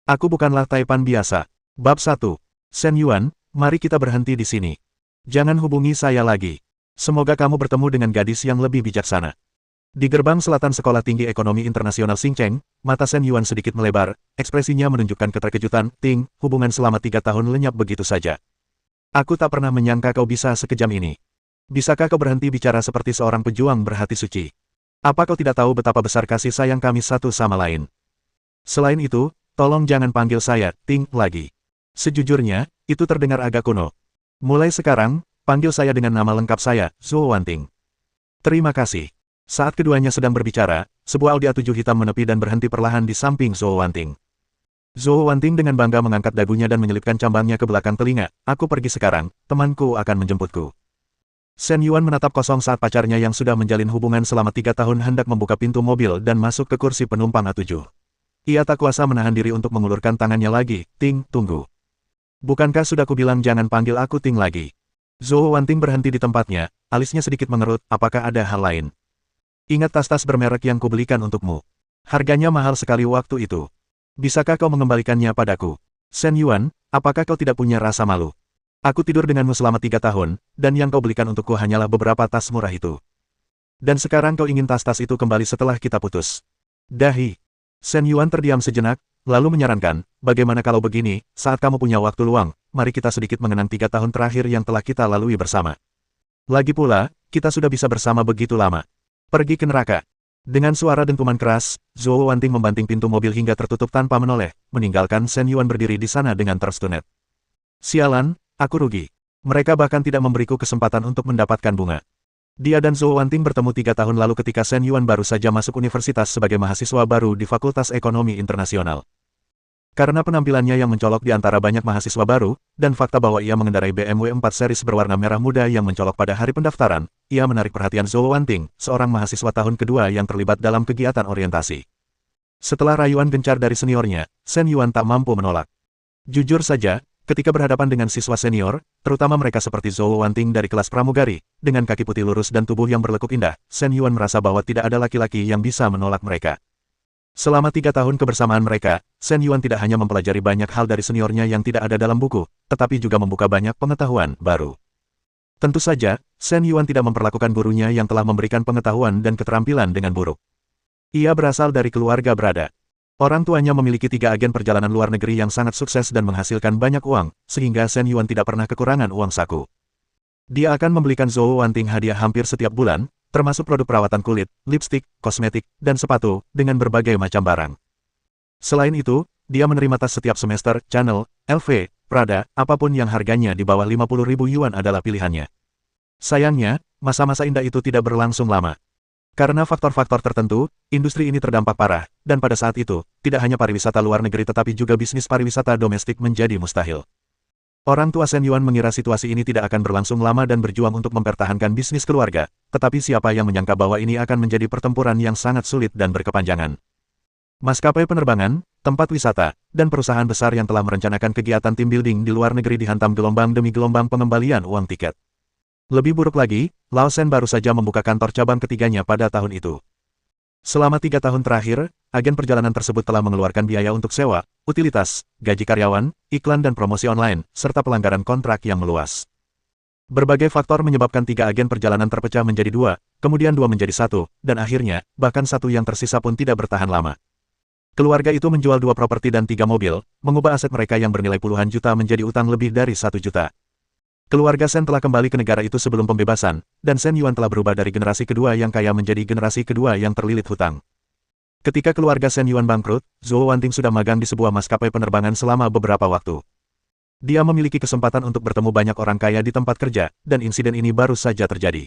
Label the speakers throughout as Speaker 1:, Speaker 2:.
Speaker 1: Aku bukanlah Taipan biasa. Bab 1. Shen Yuan, mari kita berhenti di sini. Jangan hubungi saya lagi. Semoga kamu bertemu dengan gadis yang lebih bijaksana. Di gerbang selatan Sekolah Tinggi Ekonomi Internasional Xingcheng, mata Shen Yuan sedikit melebar, ekspresinya menunjukkan keterkejutan. Ting, hubungan selama 3 tahun lenyap begitu saja. Aku tak pernah menyangka kau bisa sekejam ini. Bisakah kau berhenti bicara seperti seorang pejuang berhati suci? Apa kau tidak tahu betapa besar kasih sayang kami satu sama lain? Selain itu, tolong jangan panggil saya Ting lagi. Sejujurnya, itu terdengar agak kuno. Mulai sekarang, panggil saya dengan nama lengkap saya, Zhou Wanting. Terima kasih. Saat keduanya sedang berbicara, sebuah Audi A7 hitam menepi dan berhenti perlahan di samping Zhou Wanting. Zhou Wanting dengan bangga mengangkat dagunya dan menyelipkan cambangnya ke belakang telinga. Aku pergi sekarang, temanku akan menjemputku. Shen Yuan menatap kosong saat pacarnya yang sudah menjalin hubungan selama 3 tahun hendak membuka pintu mobil dan masuk ke kursi penumpang A7. Ia tak kuasa menahan diri untuk mengulurkan tangannya lagi. Ting, tunggu. Bukankah sudah kubilang jangan panggil aku Ting lagi? Zhou Wanting berhenti di tempatnya, alisnya sedikit mengerut. Apakah ada hal lain? Ingat tas-tas bermerek yang kubelikan untukmu. Harganya mahal sekali waktu itu. Bisakah kau mengembalikannya padaku? Shen Yuan, apakah kau tidak punya rasa malu? Aku tidur denganmu selama 3 tahun, dan yang kau belikan untukku hanyalah beberapa tas murah itu. Dan sekarang kau ingin tas-tas itu kembali setelah kita putus. Dahi. Shen Yuan terdiam sejenak, lalu menyarankan, bagaimana kalau begini, saat kamu punya waktu luang, mari kita sedikit mengenang 3 tahun terakhir yang telah kita lalui bersama. Lagi pula, kita sudah bisa bersama begitu lama. Pergi ke neraka. Dengan suara dentuman keras, Zhou Wanting membanting pintu mobil hingga tertutup tanpa menoleh, meninggalkan Shen Yuan berdiri di sana dengan terstunet. Sialan, aku rugi. Mereka bahkan tidak memberiku kesempatan untuk mendapatkan bunga. Dia dan Zhou Wanting bertemu 3 tahun lalu ketika Shen Yuan baru saja masuk universitas sebagai mahasiswa baru di Fakultas Ekonomi Internasional. Karena penampilannya yang mencolok di antara banyak mahasiswa baru, dan fakta bahwa ia mengendarai BMW 4 series berwarna merah muda yang mencolok pada hari pendaftaran, ia menarik perhatian Zhou Wanting, seorang mahasiswa tahun kedua yang terlibat dalam kegiatan orientasi. Setelah rayuan gencar dari seniornya, Shen Yuan tak mampu menolak. Jujur saja, ketika berhadapan dengan siswa senior, terutama mereka seperti Zhou Wanting dari kelas pramugari, dengan kaki putih lurus dan tubuh yang berlekuk indah, Shen Yuan merasa bahwa tidak ada laki-laki yang bisa menolak mereka. Selama 3 tahun kebersamaan mereka, Shen Yuan tidak hanya mempelajari banyak hal dari seniornya yang tidak ada dalam buku, tetapi juga membuka banyak pengetahuan baru. Tentu saja, Shen Yuan tidak memperlakukan gurunya yang telah memberikan pengetahuan dan keterampilan dengan buruk. Ia berasal dari keluarga berada. Orang tuanya memiliki 3 agen perjalanan luar negeri yang sangat sukses dan menghasilkan banyak uang, sehingga Shen Yuan tidak pernah kekurangan uang saku. Dia akan membelikan Zhou Wanting hadiah hampir setiap bulan, termasuk produk perawatan kulit, lipstik, kosmetik, dan sepatu, dengan berbagai macam barang. Selain itu, dia menerima tas setiap semester, Chanel, LV, Prada, apapun yang harganya di bawah 50.000 yuan adalah pilihannya. Sayangnya, masa-masa indah itu tidak berlangsung lama. Karena faktor-faktor tertentu, industri ini terdampak parah, dan pada saat itu, tidak hanya pariwisata luar negeri tetapi juga bisnis pariwisata domestik menjadi mustahil. Orang tua Shen Yuan mengira situasi ini tidak akan berlangsung lama dan berjuang untuk mempertahankan bisnis keluarga, tetapi siapa yang menyangka bahwa ini akan menjadi pertempuran yang sangat sulit dan berkepanjangan. Maskapai penerbangan, tempat wisata, dan perusahaan besar yang telah merencanakan kegiatan team building di luar negeri dihantam gelombang demi gelombang pengembalian uang tiket. Lebih buruk lagi, Lao Shen baru saja membuka kantor cabang ketiganya pada tahun itu. Selama 3 tahun terakhir, agen perjalanan tersebut telah mengeluarkan biaya untuk sewa, utilitas, gaji karyawan, iklan dan promosi online, serta pelanggaran kontrak yang meluas. Berbagai faktor menyebabkan 3 agen perjalanan terpecah menjadi 2, kemudian 2 menjadi 1, dan akhirnya, bahkan 1 yang tersisa pun tidak bertahan lama. Keluarga itu menjual 2 properti dan 3 mobil, mengubah aset mereka yang bernilai puluhan juta menjadi utang lebih dari 1 juta. Keluarga Shen telah kembali ke negara itu sebelum pembebasan, dan Shen Yuan telah berubah dari generasi kedua yang kaya menjadi generasi kedua yang terlilit hutang. Ketika keluarga Shen Yuan bangkrut, Zhou Wanting sudah magang di sebuah maskapai penerbangan selama beberapa waktu. Dia memiliki kesempatan untuk bertemu banyak orang kaya di tempat kerja, dan insiden ini baru saja terjadi.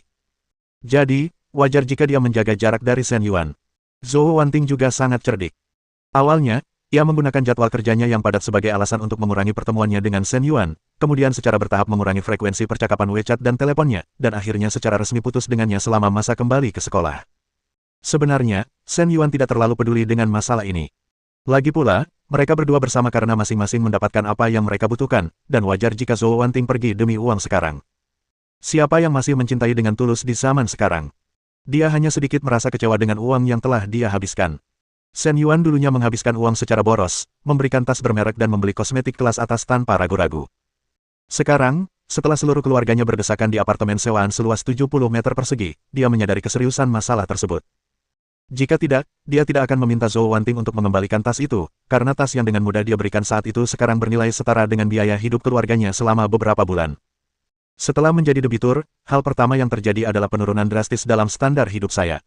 Speaker 1: Jadi, wajar jika dia menjaga jarak dari Shen Yuan. Zhou Wanting juga sangat cerdik. Awalnya, ia menggunakan jadwal kerjanya yang padat sebagai alasan untuk mengurangi pertemuannya dengan Shen Yuan, kemudian secara bertahap mengurangi frekuensi percakapan WeChat dan teleponnya, dan akhirnya secara resmi putus dengannya selama masa kembali ke sekolah. Sebenarnya, Shen Yuan tidak terlalu peduli dengan masalah ini. Lagi pula, mereka berdua bersama karena masing-masing mendapatkan apa yang mereka butuhkan, dan wajar jika Zhou Wanting pergi demi uang sekarang. Siapa yang masih mencintai dengan tulus di zaman sekarang? Dia hanya sedikit merasa kecewa dengan uang yang telah dia habiskan. Shen Yuan dulunya menghabiskan uang secara boros, memberikan tas bermerek dan membeli kosmetik kelas atas tanpa ragu-ragu. Sekarang, setelah seluruh keluarganya berdesakan di apartemen sewaan seluas 70 meter persegi, dia menyadari keseriusan masalah tersebut. Jika tidak, dia tidak akan meminta Zhou Wanting untuk mengembalikan tas itu, karena tas yang dengan mudah dia berikan saat itu sekarang bernilai setara dengan biaya hidup keluarganya selama beberapa bulan. Setelah menjadi debitur, hal pertama yang terjadi adalah penurunan drastis dalam standar hidup saya.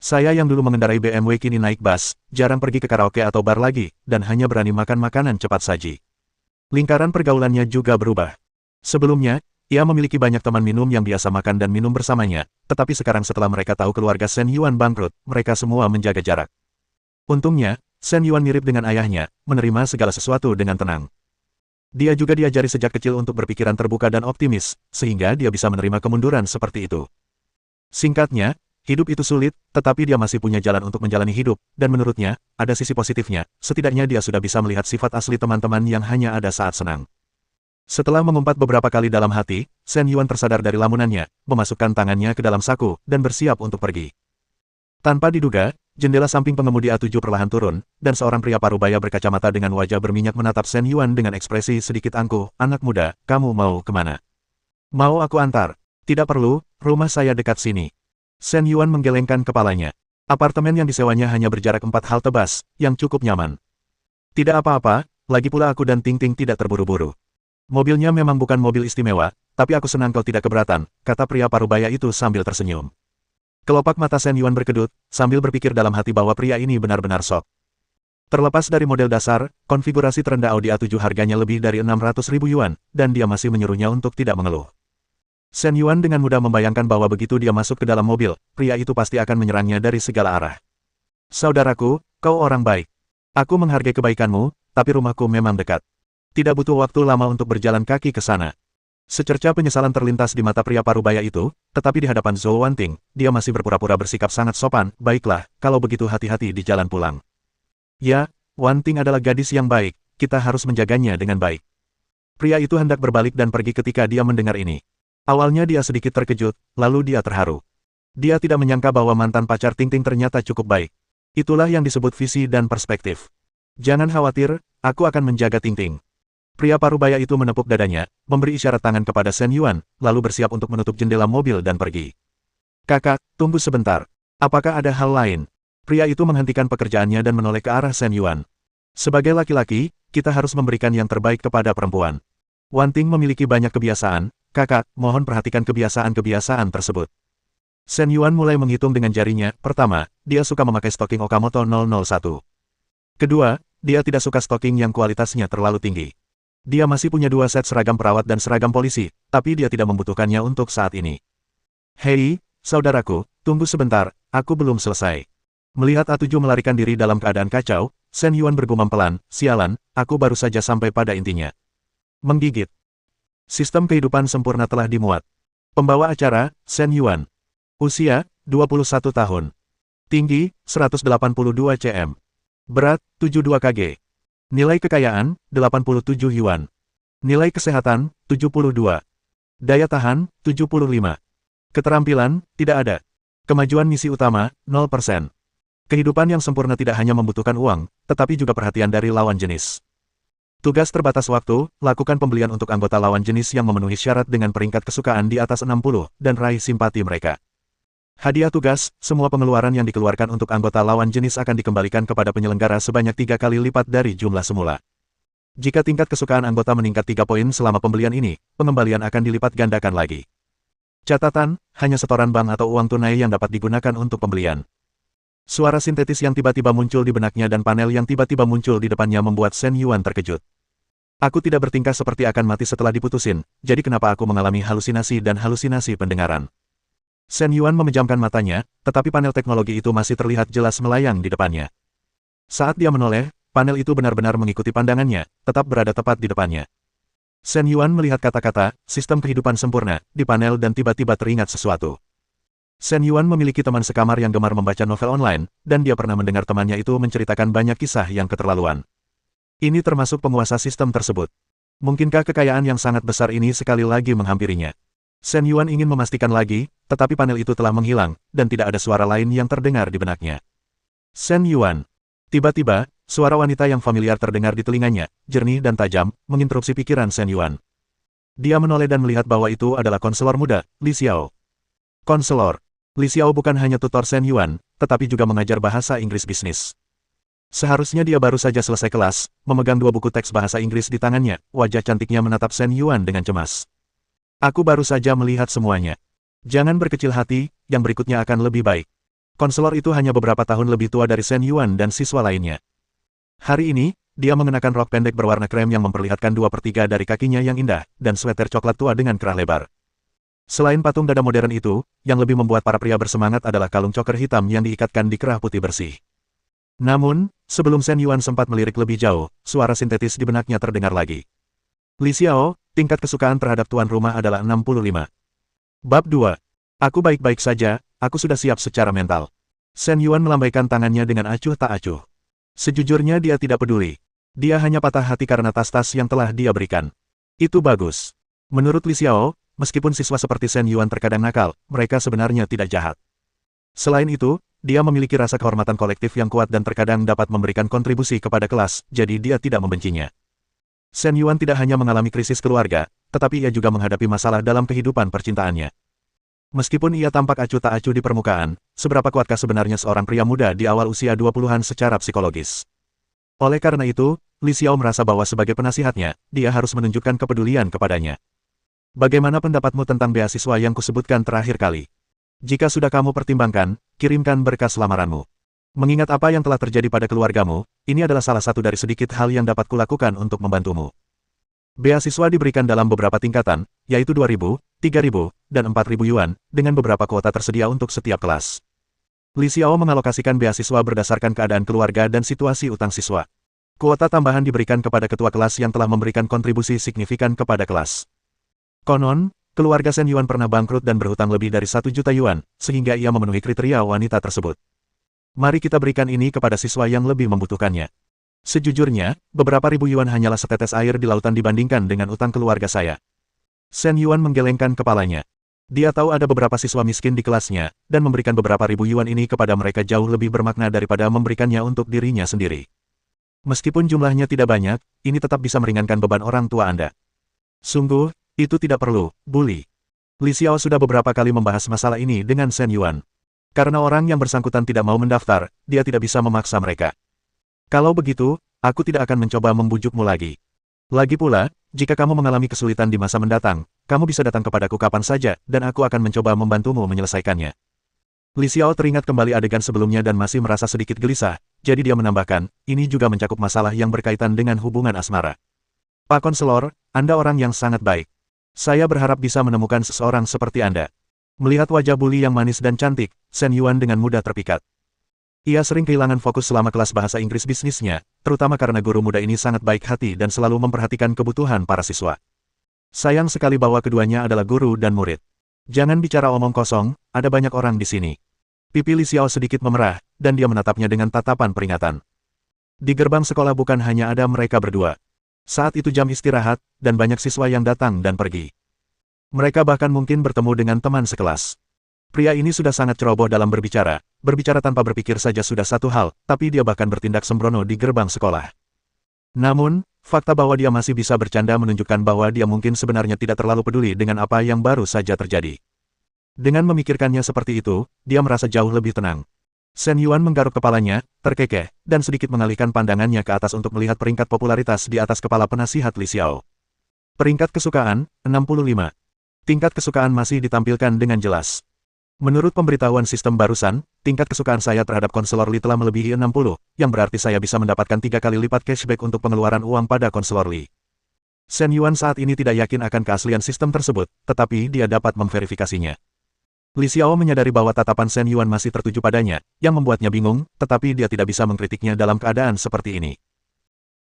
Speaker 1: Saya yang dulu mengendarai BMW kini naik bus, jarang pergi ke karaoke atau bar lagi, dan hanya berani makan makanan cepat saji. Lingkaran pergaulannya juga berubah. Sebelumnya, ia memiliki banyak teman minum yang biasa makan dan minum bersamanya, tetapi sekarang setelah mereka tahu keluarga Shen Yuan bangkrut, mereka semua menjaga jarak. Untungnya, Shen Yuan mirip dengan ayahnya, menerima segala sesuatu dengan tenang. Dia juga diajari sejak kecil untuk berpikiran terbuka dan optimis, sehingga dia bisa menerima kemunduran seperti itu. Singkatnya, hidup itu sulit, tetapi dia masih punya jalan untuk menjalani hidup, dan menurutnya, ada sisi positifnya, setidaknya dia sudah bisa melihat sifat asli teman-teman yang hanya ada saat senang. Setelah mengumpat beberapa kali dalam hati, Shen Yuan tersadar dari lamunannya, memasukkan tangannya ke dalam saku, dan bersiap untuk pergi. Tanpa diduga, jendela samping pengemudi A7 perlahan turun, dan seorang pria parubaya berkacamata dengan wajah berminyak menatap Shen Yuan dengan ekspresi sedikit angkuh. "Anak muda, kamu mau kemana?" "Mau aku antar?" "Tidak perlu, rumah saya dekat sini." Shen Yuan menggelengkan kepalanya. Apartemen yang disewanya hanya berjarak 4 halte bus, yang cukup nyaman. "Tidak apa-apa, lagi pula aku dan Ting Ting tidak terburu-buru. Mobilnya memang bukan mobil istimewa, tapi aku senang kau tidak keberatan," kata pria parubaya itu sambil tersenyum. Kelopak mata Shen Yuan berkedut, sambil berpikir dalam hati bahwa pria ini benar-benar sok. Terlepas dari model dasar, konfigurasi terendah Audi A7 harganya lebih dari 600.000 yuan, dan dia masih menyuruhnya untuk tidak mengeluh. Shen Yuan dengan mudah membayangkan bahwa begitu dia masuk ke dalam mobil, pria itu pasti akan menyerangnya dari segala arah. "Saudaraku, kau orang baik. Aku menghargai kebaikanmu, tapi rumahku memang dekat. Tidak butuh waktu lama untuk berjalan kaki ke sana." Secerca penyesalan terlintas di mata pria parubaya itu, tetapi di hadapan Zhou Wanting, dia masih berpura-pura bersikap sangat sopan. "Baiklah, kalau begitu hati-hati di jalan pulang." "Ya, Wanting adalah gadis yang baik, kita harus menjaganya dengan baik." Pria itu hendak berbalik dan pergi ketika dia mendengar ini. Awalnya dia sedikit terkejut, lalu dia terharu. Dia tidak menyangka bahwa mantan pacar Ting Ting ternyata cukup baik. Itulah yang disebut visi dan perspektif. "Jangan khawatir, aku akan menjaga Ting Ting." Pria parubaya itu menepuk dadanya, memberi isyarat tangan kepada Shen Yuan, lalu bersiap untuk menutup jendela mobil dan pergi. "Kakak, tunggu sebentar. Apakah ada hal lain?" Pria itu menghentikan pekerjaannya dan menoleh ke arah Shen Yuan. "Sebagai laki-laki, kita harus memberikan yang terbaik kepada perempuan. Wanting memiliki banyak kebiasaan, kakak, mohon perhatikan kebiasaan-kebiasaan tersebut." Shen Yuan mulai menghitung dengan jarinya. Pertama, dia suka memakai stoking Okamoto 001. Kedua, dia tidak suka stoking yang kualitasnya terlalu tinggi. Dia masih punya 2 set seragam perawat dan seragam polisi, tapi dia tidak membutuhkannya untuk saat ini. "Hei, saudaraku, tunggu sebentar, aku belum selesai." Melihat A7 melarikan diri dalam keadaan kacau, Shen Yuan bergumam pelan, "Sialan, aku baru saja sampai pada intinya." Menggigit. Sistem kehidupan sempurna telah dimuat. Pembawa acara, Shen Yuan. Usia, 21 tahun. Tinggi, 182 cm. Berat, 72 kg. Nilai kekayaan, 87 yuan. Nilai kesehatan, 72. Daya tahan, 75. Keterampilan, tidak ada. Kemajuan misi utama, 0%. Kehidupan yang sempurna tidak hanya membutuhkan uang, tetapi juga perhatian dari lawan jenis. Tugas terbatas waktu, lakukan pembelian untuk anggota lawan jenis yang memenuhi syarat dengan peringkat kesukaan di atas 60, dan raih simpati mereka. Hadiah tugas, semua pengeluaran yang dikeluarkan untuk anggota lawan jenis akan dikembalikan kepada penyelenggara sebanyak 3 kali lipat dari jumlah semula. Jika tingkat kesukaan anggota meningkat 3 poin selama pembelian ini, pengembalian akan dilipat gandakan lagi. Catatan, hanya setoran bank atau uang tunai yang dapat digunakan untuk pembelian. Suara sintetis yang tiba-tiba muncul di benaknya dan panel yang tiba-tiba muncul di depannya membuat Shen Yuan terkejut. "Aku tidak bertingkah seperti akan mati setelah diputusin, jadi kenapa aku mengalami halusinasi dan halusinasi pendengaran?" Shen Yuan memejamkan matanya, tetapi panel teknologi itu masih terlihat jelas melayang di depannya. Saat dia menoleh, panel itu benar-benar mengikuti pandangannya, tetap berada tepat di depannya. Shen Yuan melihat kata-kata, "sistem kehidupan sempurna," di panel dan tiba-tiba teringat sesuatu. Shen Yuan memiliki teman sekamar yang gemar membaca novel online, dan dia pernah mendengar temannya itu menceritakan banyak kisah yang keterlaluan. Ini termasuk penguasa sistem tersebut. Mungkinkah kekayaan yang sangat besar ini sekali lagi menghampirinya? Shen Yuan ingin memastikan lagi, tetapi panel itu telah menghilang, dan tidak ada suara lain yang terdengar di benaknya. "Shen Yuan, Tiba-tiba, suara wanita yang familiar terdengar di telinganya, jernih dan tajam, menginterupsi pikiran Shen Yuan. Dia menoleh dan melihat bahwa itu adalah konselor muda, Li Xiao. Konselor. Li Xiao bukan hanya tutor Shen Yuan, tetapi juga mengajar bahasa Inggris bisnis. Seharusnya dia baru saja selesai kelas, memegang dua buku teks bahasa Inggris di tangannya, wajah cantiknya menatap Shen Yuan dengan cemas. Aku baru saja melihat semuanya. Jangan berkecil hati, yang berikutnya akan lebih baik. Konselor itu hanya beberapa tahun lebih tua dari Shen Yuan dan siswa lainnya. Hari ini, dia mengenakan rok pendek berwarna krem yang memperlihatkan 2/3 dari kakinya yang indah, dan sweater coklat tua dengan kerah lebar. Selain patung dada modern itu, yang lebih membuat para pria bersemangat adalah kalung choker hitam yang diikatkan di kerah putih bersih. Namun, sebelum Shen Yuan sempat melirik lebih jauh, suara sintetis di benaknya terdengar lagi. Li Xiao, tingkat kesukaan terhadap tuan rumah adalah 65. Bab 2. Aku baik-baik saja, aku sudah siap secara mental. Shen Yuan melambaikan tangannya dengan acuh tak acuh. Sejujurnya dia tidak peduli. Dia hanya patah hati karena tas-tas yang telah dia berikan. Itu bagus. Menurut Li Xiao, meskipun siswa seperti Shen Yuan terkadang nakal, mereka sebenarnya tidak jahat. Selain itu, dia memiliki rasa kehormatan kolektif yang kuat dan terkadang dapat memberikan kontribusi kepada kelas, jadi dia tidak membencinya. Shen Yuan tidak hanya mengalami krisis keluarga, tetapi ia juga menghadapi masalah dalam kehidupan percintaannya. Meskipun ia tampak acuh tak acuh di permukaan, seberapa kuatkah sebenarnya seorang pria muda di awal usia 20-an secara psikologis? Oleh karena itu, Li Xiao merasa bahwa sebagai penasihatnya, dia harus menunjukkan kepedulian kepadanya. Bagaimana pendapatmu tentang beasiswa yang kusebutkan terakhir kali? Jika sudah kamu pertimbangkan, kirimkan berkas lamaranmu. Mengingat apa yang telah terjadi pada keluargamu, ini adalah salah satu dari sedikit hal yang dapat kulakukan untuk membantumu. Beasiswa diberikan dalam beberapa tingkatan, yaitu 2.000, 3.000, dan 4.000 yuan, dengan beberapa kuota tersedia untuk setiap kelas. Li Xiao mengalokasikan beasiswa berdasarkan keadaan keluarga dan situasi utang siswa. Kuota tambahan diberikan kepada ketua kelas yang telah memberikan kontribusi signifikan kepada kelas. Konon, keluarga Shen Yuan pernah bangkrut dan berhutang lebih dari 1 juta yuan, sehingga ia memenuhi kriteria wanita tersebut. Mari kita berikan ini kepada siswa yang lebih membutuhkannya. Sejujurnya, beberapa ribu yuan hanyalah setetes air di lautan dibandingkan dengan utang keluarga saya. Shen Yuan menggelengkan kepalanya. Dia tahu ada beberapa siswa miskin di kelasnya, dan memberikan beberapa ribu yuan ini kepada mereka jauh lebih bermakna daripada memberikannya untuk dirinya sendiri. Meskipun jumlahnya tidak banyak, ini tetap bisa meringankan beban orang tua Anda. Sungguh, itu tidak perlu, Bully. Li Xiao sudah beberapa kali membahas masalah ini dengan Shen Yuan. Karena orang yang bersangkutan tidak mau mendaftar, dia tidak bisa memaksa mereka. Kalau begitu, aku tidak akan mencoba membujukmu lagi. Lagi pula, jika kamu mengalami kesulitan di masa mendatang, kamu bisa datang kepadaku kapan saja, dan aku akan mencoba membantumu menyelesaikannya. Li Xiao teringat kembali adegan sebelumnya dan masih merasa sedikit gelisah, jadi dia menambahkan, ini juga mencakup masalah yang berkaitan dengan hubungan asmara. Pak Konselor, Anda orang yang sangat baik. Saya berharap bisa menemukan seseorang seperti Anda. Melihat wajah Bully yang manis dan cantik, Shen Yuan dengan mudah terpikat. Ia sering kehilangan fokus selama kelas bahasa Inggris bisnisnya, terutama karena guru muda ini sangat baik hati dan selalu memperhatikan kebutuhan para siswa. Sayang sekali bahwa keduanya adalah guru dan murid. Jangan bicara omong kosong, ada banyak orang di sini. Pipi Li Xiao sedikit memerah, dan dia menatapnya dengan tatapan peringatan. Di gerbang sekolah bukan hanya ada mereka berdua. Saat itu jam istirahat, dan banyak siswa yang datang dan pergi. Mereka bahkan mungkin bertemu dengan teman sekelas. Pria ini sudah sangat ceroboh dalam berbicara tanpa berpikir saja sudah satu hal, tapi dia bahkan bertindak sembrono di gerbang sekolah. Namun, fakta bahwa dia masih bisa bercanda menunjukkan bahwa dia mungkin sebenarnya tidak terlalu peduli dengan apa yang baru saja terjadi. Dengan memikirkannya seperti itu, dia merasa jauh lebih tenang. Shen Yuan menggaruk kepalanya, terkekeh, dan sedikit mengalihkan pandangannya ke atas untuk melihat peringkat popularitas di atas kepala penasihat Li Xiao. Peringkat kesukaan, 65. Tingkat kesukaan masih ditampilkan dengan jelas. Menurut pemberitahuan sistem barusan, tingkat kesukaan saya terhadap konselor Li telah melebihi 60, yang berarti saya bisa mendapatkan 3 kali lipat cashback untuk pengeluaran uang pada konselor Li. Shen Yuan saat ini tidak yakin akan keaslian sistem tersebut, tetapi dia dapat memverifikasinya. Li Xiao menyadari bahwa tatapan Shen Yuan masih tertuju padanya, yang membuatnya bingung, tetapi dia tidak bisa mengkritiknya dalam keadaan seperti ini.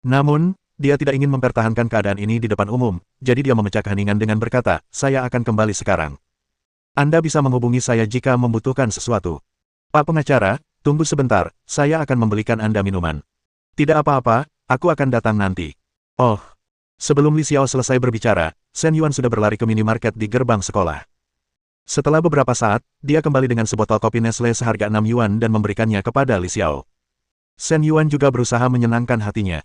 Speaker 1: Namun, dia tidak ingin mempertahankan keadaan ini di depan umum, jadi dia memecah keheningan dengan berkata, saya akan kembali sekarang. Anda bisa menghubungi saya jika membutuhkan sesuatu. Pak pengacara, tunggu sebentar, saya akan membelikan Anda minuman. Tidak apa-apa, aku akan datang nanti. Oh. Sebelum Li Xiao selesai berbicara, Shen Yuan sudah berlari ke minimarket di gerbang sekolah. Setelah beberapa saat, dia kembali dengan sebotol kopi Nestle seharga 6 yuan dan memberikannya kepada Li Xiao. Shen Yuan juga berusaha menyenangkan hatinya.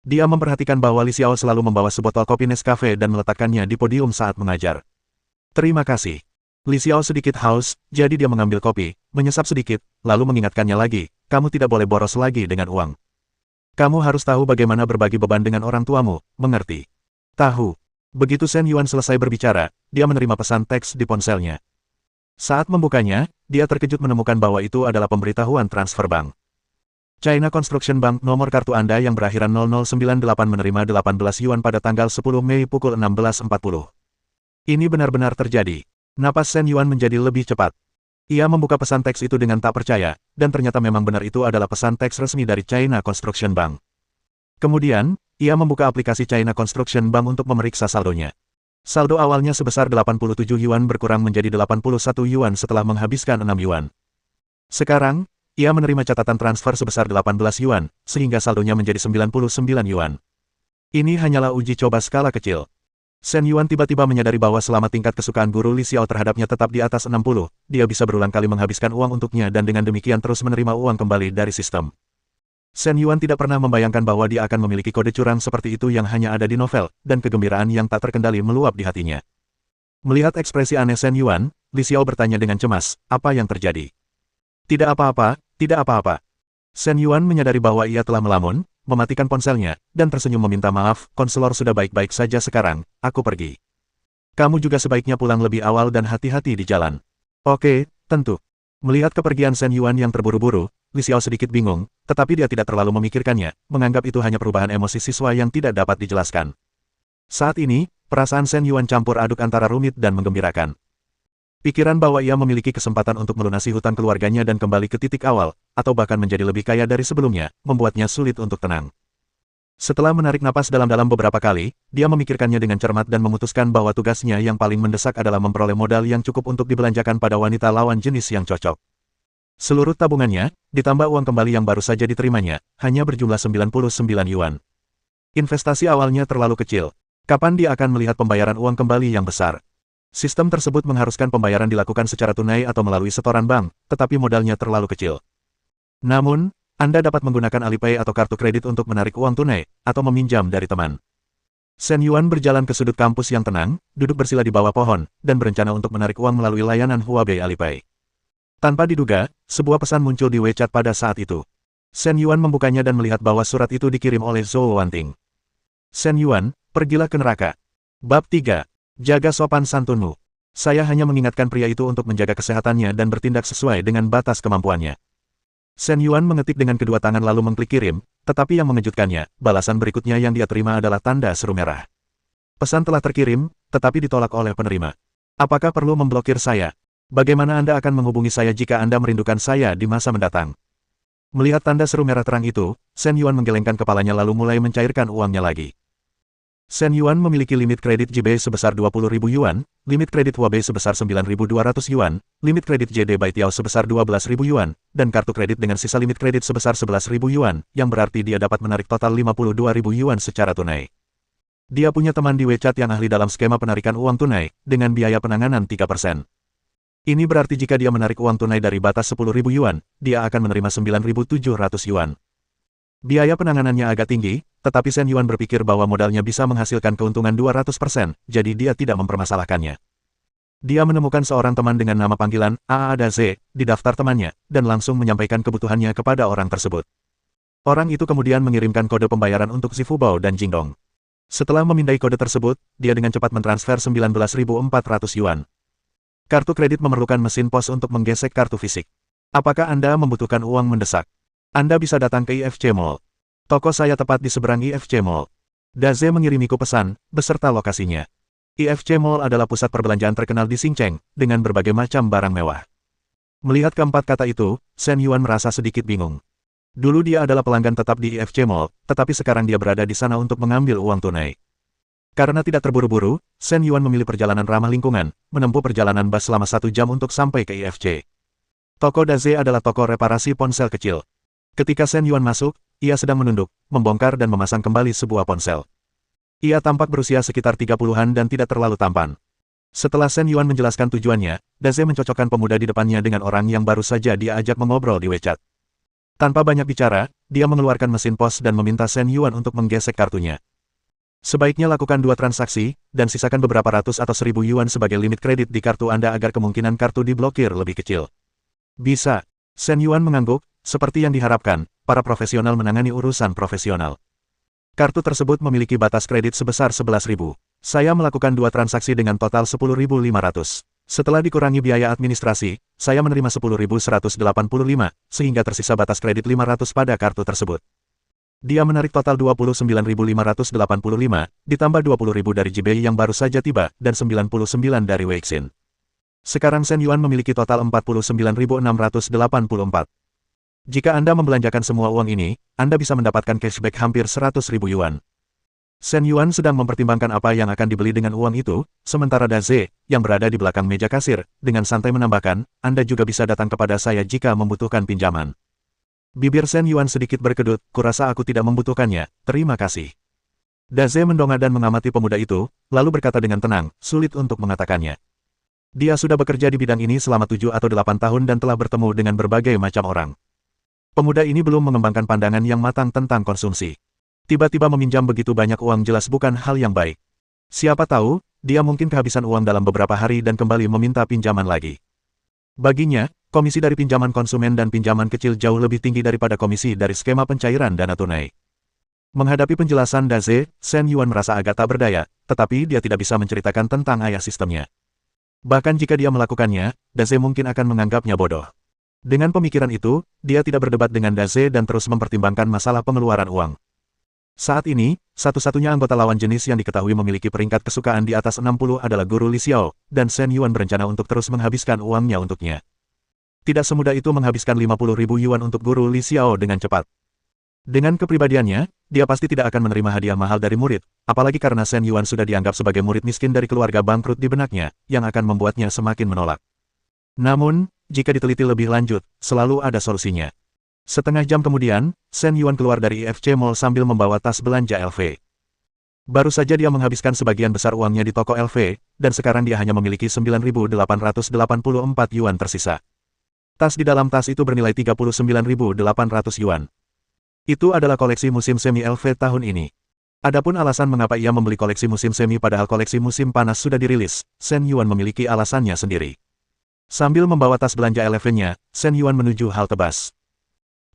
Speaker 1: Dia memperhatikan bahwa Li Xiao selalu membawa sebotol kopi Nescafe dan meletakkannya di podium saat mengajar. Terima kasih. Li Xiao sedikit haus, jadi dia mengambil kopi, menyesap sedikit, lalu mengingatkannya lagi, kamu tidak boleh boros lagi dengan uang. Kamu harus tahu bagaimana berbagi beban dengan orang tuamu, mengerti? Tahu. Begitu Shen Yuan selesai berbicara, dia menerima pesan teks di ponselnya. Saat membukanya, dia terkejut menemukan bahwa itu adalah pemberitahuan transfer bank. China Construction Bank, nomor kartu Anda yang berakhiran 0098 menerima 18 yuan pada tanggal 10 Mei pukul 16.40. Ini benar-benar terjadi. Napas Shen Yuan menjadi lebih cepat. Ia membuka pesan teks itu dengan tak percaya, dan ternyata memang benar itu adalah pesan teks resmi dari China Construction Bank. Kemudian, ia membuka aplikasi China Construction Bank untuk memeriksa saldonya. Saldo awalnya sebesar 87 yuan berkurang menjadi 81 yuan setelah menghabiskan 6 yuan. Sekarang, ia menerima catatan transfer sebesar 18 yuan, sehingga saldonya menjadi 99 yuan. Ini hanyalah uji coba skala kecil. Shen Yuan tiba-tiba menyadari bahwa selama tingkat kesukaan guru Li Xiao terhadapnya tetap di atas 60, dia bisa berulang kali menghabiskan uang untuknya dan dengan demikian terus menerima uang kembali dari sistem. Shen Yuan tidak pernah membayangkan bahwa dia akan memiliki kode curang seperti itu yang hanya ada di novel, dan kegembiraan yang tak terkendali meluap di hatinya. Melihat ekspresi aneh Shen Yuan, Li Xiao bertanya dengan cemas, apa yang terjadi? Tidak apa-apa, tidak apa-apa. Shen Yuan menyadari bahwa ia telah melamun, mematikan ponselnya, dan tersenyum meminta maaf, konselor sudah baik-baik saja sekarang, aku pergi. Kamu juga sebaiknya pulang lebih awal dan hati-hati di jalan. Oke, tentu. Melihat kepergian Shen Yuan yang terburu-buru, Li Xiao sedikit bingung, tetapi dia tidak terlalu memikirkannya, menganggap itu hanya perubahan emosi siswa yang tidak dapat dijelaskan. Saat ini, perasaan Shen Yuan campur aduk antara rumit dan menggembirakan. Pikiran bahwa ia memiliki kesempatan untuk melunasi hutang keluarganya dan kembali ke titik awal, atau bahkan menjadi lebih kaya dari sebelumnya, membuatnya sulit untuk tenang. Setelah menarik napas dalam-dalam beberapa kali, dia memikirkannya dengan cermat dan memutuskan bahwa tugasnya yang paling mendesak adalah memperoleh modal yang cukup untuk dibelanjakan pada wanita lawan jenis yang cocok. Seluruh tabungannya, ditambah uang kembali yang baru saja diterimanya, hanya berjumlah 99 yuan. Investasi awalnya terlalu kecil. Kapan dia akan melihat pembayaran uang kembali yang besar? Sistem tersebut mengharuskan pembayaran dilakukan secara tunai atau melalui setoran bank, tetapi modalnya terlalu kecil. Namun, Anda dapat menggunakan Alipay atau kartu kredit untuk menarik uang tunai, atau meminjam dari teman. Shen Yuan berjalan ke sudut kampus yang tenang, duduk bersila di bawah pohon, dan berencana untuk menarik uang melalui layanan Huobi Alipay. Tanpa diduga, sebuah pesan muncul di WeChat pada saat itu. Shen Yuan membukanya dan melihat bahwa surat itu dikirim oleh Zhou Wanting. Shen Yuan, pergilah ke neraka. Bab 3. Jaga sopan santunmu. Saya hanya mengingatkan pria itu untuk menjaga kesehatannya dan bertindak sesuai dengan batas kemampuannya. Shen Yuan mengetik dengan kedua tangan lalu mengklik kirim, tetapi yang mengejutkannya, balasan berikutnya yang dia terima adalah tanda seru merah. Pesan telah terkirim, tetapi ditolak oleh penerima. Apakah perlu memblokir saya? Bagaimana Anda akan menghubungi saya jika Anda merindukan saya di masa mendatang? Melihat tanda seru merah terang itu, Shen Yuan menggelengkan kepalanya lalu mulai mencairkan uangnya lagi. Shen Yuan memiliki limit kredit JB sebesar 20.000 yuan, limit kredit Huobi sebesar 9.200 yuan, limit kredit JD Baitiao sebesar 12.000 yuan, dan kartu kredit dengan sisa limit kredit sebesar 11.000 yuan, yang berarti dia dapat menarik total 52.000 yuan secara tunai. Dia punya teman di WeChat yang ahli dalam skema penarikan uang tunai, dengan biaya penanganan 3%. Ini berarti jika dia menarik uang tunai dari batas 10.000 yuan, dia akan menerima 9.700 yuan. Biaya penanganannya agak tinggi, tetapi Shen Yuan berpikir bahwa modalnya bisa menghasilkan keuntungan 200%, jadi dia tidak mempermasalahkannya. Dia menemukan seorang teman dengan nama panggilan Aada Z di daftar temannya, dan langsung menyampaikan kebutuhannya kepada orang tersebut. Orang itu kemudian mengirimkan kode pembayaran untuk Zifubao dan Jingdong. Setelah memindai kode tersebut, dia dengan cepat mentransfer 19.400 yuan. Kartu kredit memerlukan mesin pos untuk menggesek kartu fisik. Apakah Anda membutuhkan uang mendesak? Anda bisa datang ke IFC Mall. Toko saya tepat di seberang IFC Mall. Daze mengirimiku pesan, beserta lokasinya. IFC Mall adalah pusat perbelanjaan terkenal di Xincheng, dengan berbagai macam barang mewah. Melihat keempat kata itu, Shen Yuan merasa sedikit bingung. Dulu dia adalah pelanggan tetap di IFC Mall, tetapi sekarang dia berada di sana untuk mengambil uang tunai. Karena tidak terburu-buru, Shen Yuan memilih perjalanan ramah lingkungan, menempuh perjalanan bus selama 1 jam untuk sampai ke IFC. Toko Daze adalah toko reparasi ponsel kecil. Ketika Shen Yuan masuk, ia sedang menunduk, membongkar dan memasang kembali sebuah ponsel. Ia tampak berusia sekitar 30-an dan tidak terlalu tampan. Setelah Shen Yuan menjelaskan tujuannya, Daze mencocokkan pemuda di depannya dengan orang yang baru saja dia ajak mengobrol di WeChat. Tanpa banyak bicara, dia mengeluarkan mesin pos dan meminta Shen Yuan untuk menggesek kartunya. Sebaiknya lakukan 2 transaksi, dan sisakan beberapa ratus atau 1.000 yuan sebagai limit kredit di kartu Anda agar kemungkinan kartu diblokir lebih kecil. Bisa. Shen Yuan mengangguk, seperti yang diharapkan, para profesional menangani urusan profesional. Kartu tersebut memiliki batas kredit sebesar 11.000. Saya melakukan 2 transaksi dengan total 10.500. Setelah dikurangi biaya administrasi, saya menerima 10.185, sehingga tersisa batas kredit 500 pada kartu tersebut. Dia menarik total 29.585, ditambah 20.000 dari Jibei yang baru saja tiba, dan 99 dari Weixin. Sekarang Shen Yuan memiliki total 49.684. Jika Anda membelanjakan semua uang ini, Anda bisa mendapatkan cashback hampir 100.000 yuan. Shen Yuan sedang mempertimbangkan apa yang akan dibeli dengan uang itu, sementara Daze, yang berada di belakang meja kasir, dengan santai menambahkan, Anda juga bisa datang kepada saya jika membutuhkan pinjaman. Bibir Shen Yuan sedikit berkedut, kurasa aku tidak membutuhkannya, terima kasih. Daze mendongak dan mengamati pemuda itu, lalu berkata dengan tenang, sulit untuk mengatakannya. Dia sudah bekerja di bidang ini selama 7 atau 8 tahun dan telah bertemu dengan berbagai macam orang. Pemuda ini belum mengembangkan pandangan yang matang tentang konsumsi. Tiba-tiba meminjam begitu banyak uang jelas bukan hal yang baik. Siapa tahu, dia mungkin kehabisan uang dalam beberapa hari dan kembali meminta pinjaman lagi. Baginya, komisi dari pinjaman konsumen dan pinjaman kecil jauh lebih tinggi daripada komisi dari skema pencairan dana tunai. Menghadapi penjelasan Daze, Shen Yuan merasa agak tak berdaya, tetapi dia tidak bisa menceritakan tentang ayah sistemnya. Bahkan jika dia melakukannya, Daze mungkin akan menganggapnya bodoh. Dengan pemikiran itu, dia tidak berdebat dengan Daze dan terus mempertimbangkan masalah pengeluaran uang. Saat ini, satu-satunya anggota lawan jenis yang diketahui memiliki peringkat kesukaan di atas 60 adalah Guru Li Xiao, dan Shen Yuan berencana untuk terus menghabiskan uangnya untuknya. Tidak semudah itu menghabiskan 50.000 yuan untuk Guru Li Xiao dengan cepat. Dengan kepribadiannya, dia pasti tidak akan menerima hadiah mahal dari murid, apalagi karena Shen Yuan sudah dianggap sebagai murid miskin dari keluarga bangkrut di benaknya, yang akan membuatnya semakin menolak. Namun, jika diteliti lebih lanjut, selalu ada solusinya. Setengah jam kemudian, Shen Yuan keluar dari IFC Mall sambil membawa tas belanja LV. Baru saja dia menghabiskan sebagian besar uangnya di toko LV, dan sekarang dia hanya memiliki 9.884 yuan tersisa. Tas di dalam tas itu bernilai 39.800 yuan. Itu adalah koleksi musim semi LV tahun ini. Adapun alasan mengapa ia membeli koleksi musim semi padahal koleksi musim panas sudah dirilis, Shen Yuan memiliki alasannya sendiri. Sambil membawa tas belanja LV-nya, Shen Yuan menuju halte bus.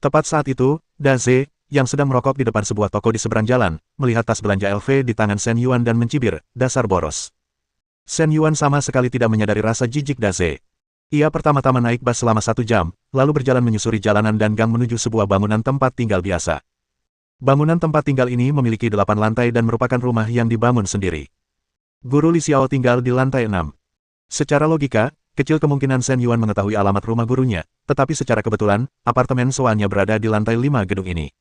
Speaker 1: Tepat saat itu, Daze, yang sedang merokok di depan sebuah toko di seberang jalan, melihat tas belanja LV di tangan Shen Yuan dan mencibir, dasar boros. Shen Yuan sama sekali tidak menyadari rasa jijik Daze. Ia pertama-tama naik bus selama 1 jam, lalu berjalan menyusuri jalanan dan gang menuju sebuah bangunan tempat tinggal biasa. Bangunan tempat tinggal ini memiliki 8 lantai dan merupakan rumah yang dibangun sendiri. Guru Li Xiao tinggal di lantai 6. Secara logika, kecil kemungkinan Shen Yuan mengetahui alamat rumah gurunya, tetapi secara kebetulan, apartemen sewaannya berada di lantai 5 gedung ini.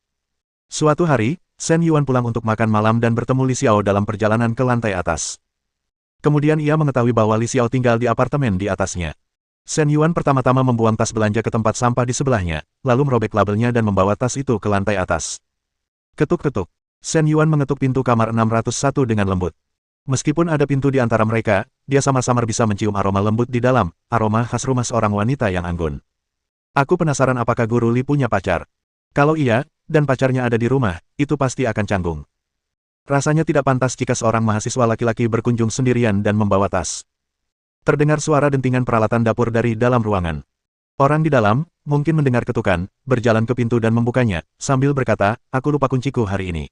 Speaker 1: Suatu hari, Shen Yuan pulang untuk makan malam dan bertemu Li Xiao dalam perjalanan ke lantai atas. Kemudian ia mengetahui bahwa Li Xiao tinggal di apartemen di atasnya. Shen Yuan pertama-tama membuang tas belanja ke tempat sampah di sebelahnya, lalu merobek labelnya dan membawa tas itu ke lantai atas. Ketuk-ketuk. Shen Yuan mengetuk pintu kamar 601 dengan lembut. Meskipun ada pintu di antara mereka, dia samar-samar bisa mencium aroma lembut di dalam, aroma khas rumah seorang wanita yang anggun. Aku penasaran apakah Guru Li punya pacar. Kalau iya, dan pacarnya ada di rumah, itu pasti akan canggung. Rasanya tidak pantas jika seorang mahasiswa laki-laki berkunjung sendirian dan membawa tas. Terdengar suara dentingan peralatan dapur dari dalam ruangan. Orang di dalam, mungkin mendengar ketukan, berjalan ke pintu dan membukanya, sambil berkata, aku lupa kunciku hari ini.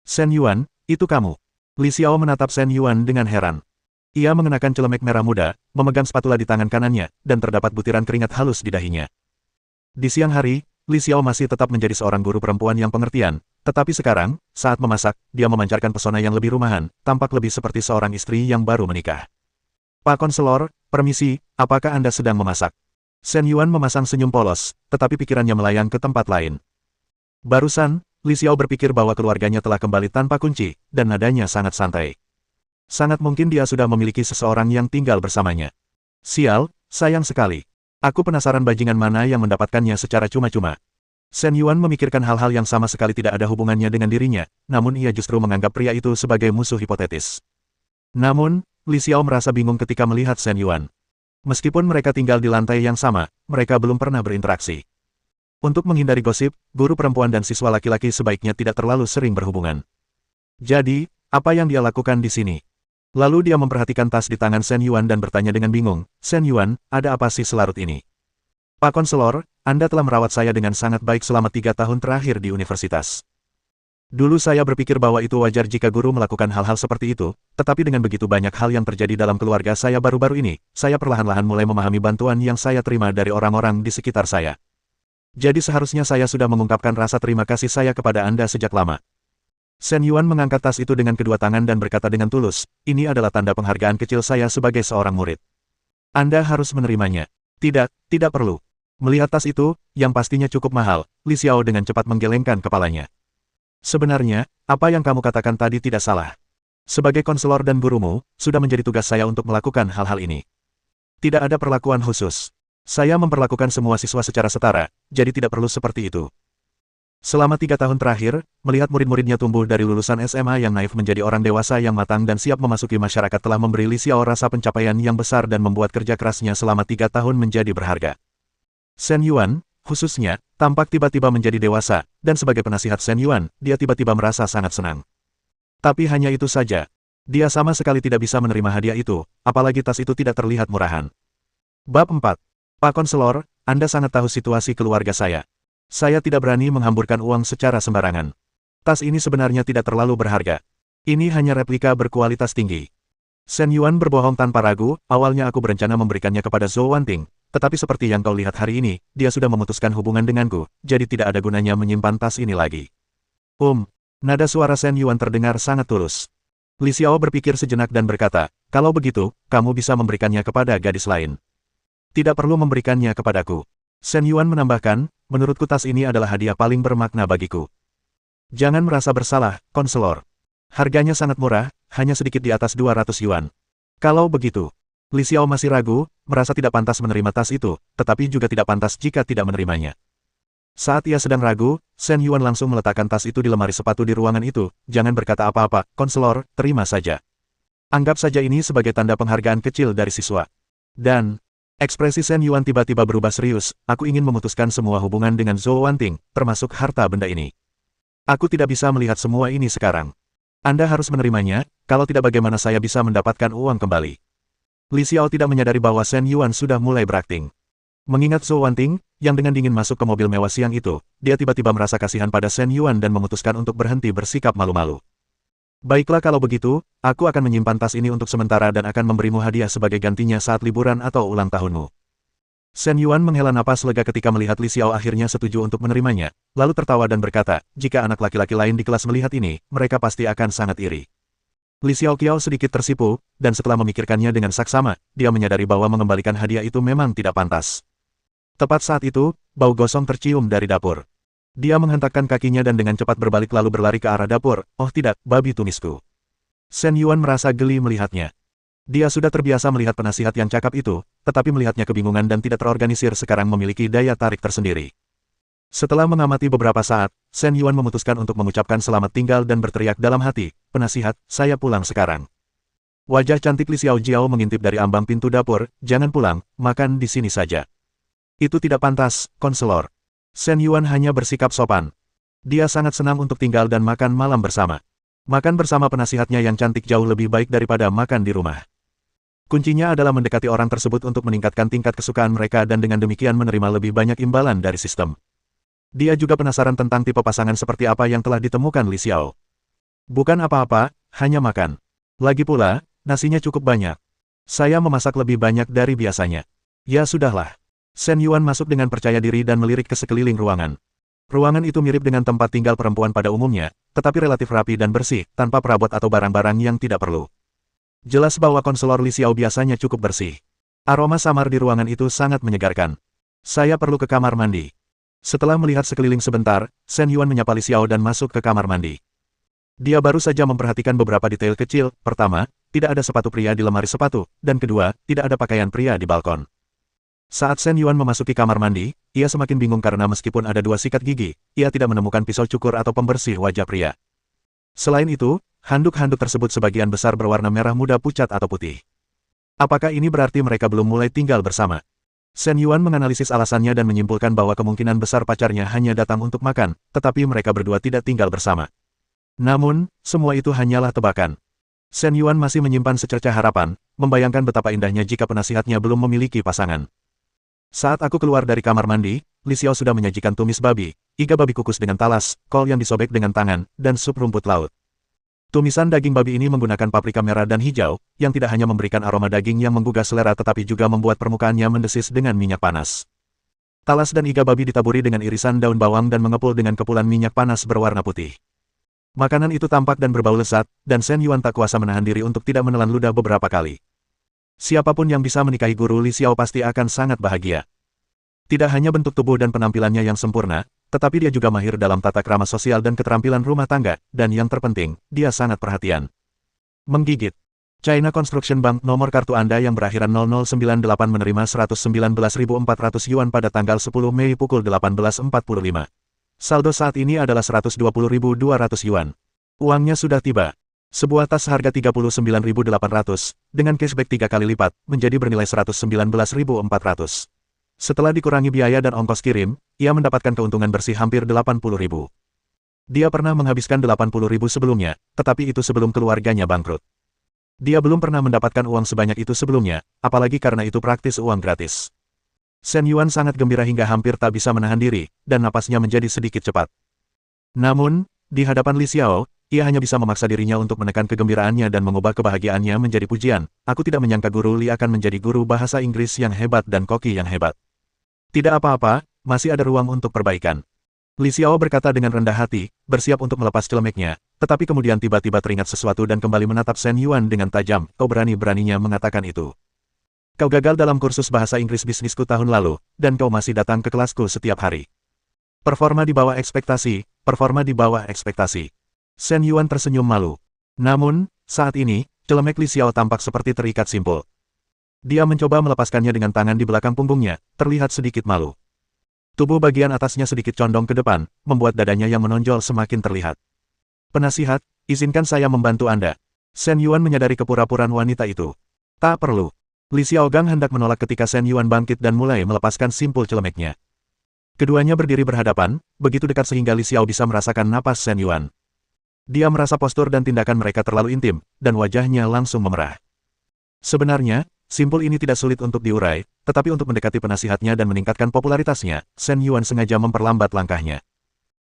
Speaker 1: Shen Yuan, itu kamu. Li Xiao menatap Shen Yuan dengan heran. Ia mengenakan celemek merah muda, memegang spatula di tangan kanannya, dan terdapat butiran keringat halus di dahinya. Di siang hari, Li Xiao masih tetap menjadi seorang guru perempuan yang pengertian, tetapi sekarang, saat memasak, dia memancarkan pesona yang lebih rumahan, tampak lebih seperti seorang istri yang baru menikah. Pak Konselor, permisi, apakah Anda sedang memasak? Shen Yuan memasang senyum polos, tetapi pikirannya melayang ke tempat lain. Barusan, Li Xiao berpikir bahwa keluarganya telah kembali tanpa kunci, dan nadanya sangat santai. Sangat mungkin dia sudah memiliki seseorang yang tinggal bersamanya. Sial, sayang sekali. Aku penasaran bajingan mana yang mendapatkannya secara cuma-cuma. Shen Yuan memikirkan hal-hal yang sama sekali tidak ada hubungannya dengan dirinya, namun ia justru menganggap pria itu sebagai musuh hipotetis. Namun, Li Xiao merasa bingung ketika melihat Shen Yuan. Meskipun mereka tinggal di lantai yang sama, mereka belum pernah berinteraksi. Untuk menghindari gosip, guru perempuan dan siswa laki-laki sebaiknya tidak terlalu sering berhubungan. Jadi, apa yang dia lakukan di sini? Lalu dia memperhatikan tas di tangan Shen Yuan dan bertanya dengan bingung, Shen Yuan, ada apa sih selarut ini? Pak Konselor, Anda telah merawat saya dengan sangat baik selama 3 tahun terakhir di universitas. Dulu saya berpikir bahwa itu wajar jika guru melakukan hal-hal seperti itu, tetapi dengan begitu banyak hal yang terjadi dalam keluarga saya baru-baru ini, saya perlahan-lahan mulai memahami bantuan yang saya terima dari orang-orang di sekitar saya. Jadi seharusnya saya sudah mengungkapkan rasa terima kasih saya kepada Anda sejak lama. Shen Yuan mengangkat tas itu dengan kedua tangan dan berkata dengan tulus, ini adalah tanda penghargaan kecil saya sebagai seorang murid. Anda harus menerimanya. Tidak, tidak perlu. Melihat tas itu, yang pastinya cukup mahal, Li Xiao dengan cepat menggelengkan kepalanya. Sebenarnya, apa yang kamu katakan tadi tidak salah. Sebagai konselor dan gurumu, sudah menjadi tugas saya untuk melakukan hal-hal ini. Tidak ada perlakuan khusus. Saya memperlakukan semua siswa secara setara, jadi tidak perlu seperti itu. Selama 3 tahun terakhir, melihat murid-muridnya tumbuh dari lulusan SMA yang naif menjadi orang dewasa yang matang dan siap memasuki masyarakat telah memberi Li Xiao rasa pencapaian yang besar dan membuat kerja kerasnya selama 3 tahun menjadi berharga. Shen Yuan, khususnya, tampak tiba-tiba menjadi dewasa, dan sebagai penasihat Shen Yuan, dia tiba-tiba merasa sangat senang. Tapi hanya itu saja. Dia sama sekali tidak bisa menerima hadiah itu, apalagi tas itu tidak terlihat murahan. Bab 4. Pak Konselor, Anda sangat tahu situasi keluarga saya. Saya tidak berani menghamburkan uang secara sembarangan. Tas ini sebenarnya tidak terlalu berharga. Ini hanya replika berkualitas tinggi. Shen Yuan berbohong tanpa ragu, awalnya aku berencana memberikannya kepada Zhou Wanting, tetapi seperti yang kau lihat hari ini, dia sudah memutuskan hubungan denganku, jadi tidak ada gunanya menyimpan tas ini lagi. Nada suara Shen Yuan terdengar sangat tulus. Li Xiao berpikir sejenak dan berkata, kalau begitu, kamu bisa memberikannya kepada gadis lain. Tidak perlu memberikannya kepadaku. Shen Yuan menambahkan, menurutku tas ini adalah hadiah paling bermakna bagiku. Jangan merasa bersalah, konselor. Harganya sangat murah, hanya sedikit di atas 200 yuan. Kalau begitu, Li Xiao masih ragu, merasa tidak pantas menerima tas itu, tetapi juga tidak pantas jika tidak menerimanya. Saat ia sedang ragu, Shen Yuan langsung meletakkan tas itu di lemari sepatu di ruangan itu. Jangan berkata apa-apa, konselor, terima saja. Anggap saja ini sebagai tanda penghargaan kecil dari siswa. Dan, ekspresi Shen Yuan tiba-tiba berubah serius, aku ingin memutuskan semua hubungan dengan Zhou Wanting, termasuk harta benda ini. Aku tidak bisa melihat semua ini sekarang. Anda harus menerimanya, kalau tidak bagaimana saya bisa mendapatkan uang kembali. Li Xiao tidak menyadari bahwa Shen Yuan sudah mulai berakting. Mengingat Zhou Wanting, yang dengan dingin masuk ke mobil mewah siang itu, dia tiba-tiba merasa kasihan pada Shen Yuan dan memutuskan untuk berhenti bersikap malu-malu. Baiklah kalau begitu, aku akan menyimpan tas ini untuk sementara dan akan memberimu hadiah sebagai gantinya saat liburan atau ulang tahunmu. Shen Yuan menghela napas lega ketika melihat Li Xiao akhirnya setuju untuk menerimanya, lalu tertawa dan berkata, jika anak laki-laki lain di kelas melihat ini, mereka pasti akan sangat iri. Li Xiao sedikit tersipu, dan setelah memikirkannya dengan saksama, dia menyadari bahwa mengembalikan hadiah itu memang tidak pantas. Tepat saat itu, bau gosong tercium dari dapur. Dia menghentakkan kakinya dan dengan cepat berbalik lalu berlari ke arah dapur. Oh tidak, babi tumisku. Shen Yuan merasa geli melihatnya. Dia sudah terbiasa melihat penasihat yang cakap itu, tetapi melihatnya kebingungan dan tidak terorganisir sekarang memiliki daya tarik tersendiri. Setelah mengamati beberapa saat, Shen Yuan memutuskan untuk mengucapkan selamat tinggal dan berteriak dalam hati, penasihat, saya pulang sekarang. Wajah cantik Li Xiao Jiao mengintip dari ambang pintu dapur, jangan pulang, makan di sini saja. Itu tidak pantas, konselor. Shen Yuan hanya bersikap sopan. Dia sangat senang untuk tinggal dan makan malam bersama. Makan bersama penasihatnya yang cantik jauh lebih baik daripada makan di rumah. Kuncinya adalah mendekati orang tersebut untuk meningkatkan tingkat kesukaan mereka dan dengan demikian menerima lebih banyak imbalan dari sistem. Dia juga penasaran tentang tipe pasangan seperti apa yang telah ditemukan Li Xiao. Bukan apa-apa, hanya makan. Lagi pula, nasinya cukup banyak. Saya memasak lebih banyak dari biasanya. Ya sudahlah. Shen Yuan masuk dengan percaya diri dan melirik ke sekeliling ruangan. Ruangan itu mirip dengan tempat tinggal perempuan pada umumnya, tetapi relatif rapi dan bersih, tanpa perabot atau barang-barang yang tidak perlu. Jelas bahwa konselor Li Xiao biasanya cukup bersih. Aroma samar di ruangan itu sangat menyegarkan. Saya perlu ke kamar mandi. Setelah melihat sekeliling sebentar, Shen Yuan menyapa Li Xiao dan masuk ke kamar mandi. Dia baru saja memperhatikan beberapa detail kecil. Pertama, tidak ada sepatu pria di lemari sepatu, dan kedua, tidak ada pakaian pria di balkon. Saat Shen Yuan memasuki kamar mandi, ia semakin bingung karena meskipun ada 2 sikat gigi, ia tidak menemukan pisau cukur atau pembersih wajah pria. Selain itu, handuk-handuk tersebut sebagian besar berwarna merah muda pucat atau putih. Apakah ini berarti mereka belum mulai tinggal bersama? Shen Yuan menganalisis alasannya dan menyimpulkan bahwa kemungkinan besar pacarnya hanya datang untuk makan, tetapi mereka berdua tidak tinggal bersama. Namun, semua itu hanyalah tebakan. Shen Yuan masih menyimpan secercah harapan, membayangkan betapa indahnya jika penasihatnya belum memiliki pasangan. Saat aku keluar dari kamar mandi, Li Xiao sudah menyajikan tumis babi, iga babi kukus dengan talas, kol yang disobek dengan tangan, dan sup rumput laut. Tumisan daging babi ini menggunakan paprika merah dan hijau, yang tidak hanya memberikan aroma daging yang menggugah selera tetapi juga membuat permukaannya mendesis dengan minyak panas. Talas dan iga babi ditaburi dengan irisan daun bawang dan mengepul dengan kepulan minyak panas berwarna putih. Makanan itu tampak dan berbau lezat, dan Shen Yuan tak kuasa menahan diri untuk tidak menelan ludah beberapa kali. Siapapun yang bisa menikahi guru Li Xiao pasti akan sangat bahagia. Tidak hanya bentuk tubuh dan penampilannya yang sempurna, tetapi dia juga mahir dalam tata krama sosial dan keterampilan rumah tangga, dan yang terpenting, dia sangat perhatian. Menggigit. China Construction Bank nomor kartu Anda yang berakhiran 0098 menerima 119.400 yuan pada tanggal 10 Mei pukul 18.45. Saldo saat ini adalah 120.200 yuan. Uangnya sudah tiba. Sebuah tas harga 39.800, dengan cashback 3 kali lipat, menjadi bernilai 119.400. Setelah dikurangi biaya dan ongkos kirim, ia mendapatkan keuntungan bersih hampir 80.000. Dia pernah menghabiskan 80.000 sebelumnya, tetapi itu sebelum keluarganya bangkrut. Dia belum pernah mendapatkan uang sebanyak itu sebelumnya, apalagi karena itu praktis uang gratis. Shen Yuan sangat gembira hingga hampir tak bisa menahan diri, dan napasnya menjadi sedikit cepat. Namun, di hadapan Li Xiao, ia hanya bisa memaksa dirinya untuk menekan kegembiraannya dan mengubah kebahagiaannya menjadi pujian. Aku tidak menyangka guru Li akan menjadi guru bahasa Inggris yang hebat dan koki yang hebat. Tidak apa-apa, masih ada ruang untuk perbaikan. Li Xiao berkata dengan rendah hati, bersiap untuk melepas celemeknya, tetapi kemudian tiba-tiba teringat sesuatu dan kembali menatap Shen Yuan dengan tajam. Kau berani-beraninya mengatakan itu. Kau gagal dalam kursus bahasa Inggris bisnisku tahun lalu, dan kau masih datang ke kelasku setiap hari. Performa di bawah ekspektasi, performa di bawah ekspektasi. Shen Yuan tersenyum malu. Namun, saat ini, celemek Li Xiao tampak seperti terikat simpul. Dia mencoba melepaskannya dengan tangan di belakang punggungnya, terlihat sedikit malu. Tubuh bagian atasnya sedikit condong ke depan, membuat dadanya yang menonjol semakin terlihat. Penasihat, izinkan saya membantu Anda. Shen Yuan menyadari kepura-puraan wanita itu. Tak perlu. Li Xiaogang hendak menolak ketika Shen Yuan bangkit dan mulai melepaskan simpul celemeknya. Keduanya berdiri berhadapan, begitu dekat sehingga Li Xiao bisa merasakan napas Shen Yuan. Dia merasa postur dan tindakan mereka terlalu intim, dan wajahnya langsung memerah. Sebenarnya, simpul ini tidak sulit untuk diurai, tetapi untuk mendekati penasihatnya dan meningkatkan popularitasnya, Shen Yuan sengaja memperlambat langkahnya.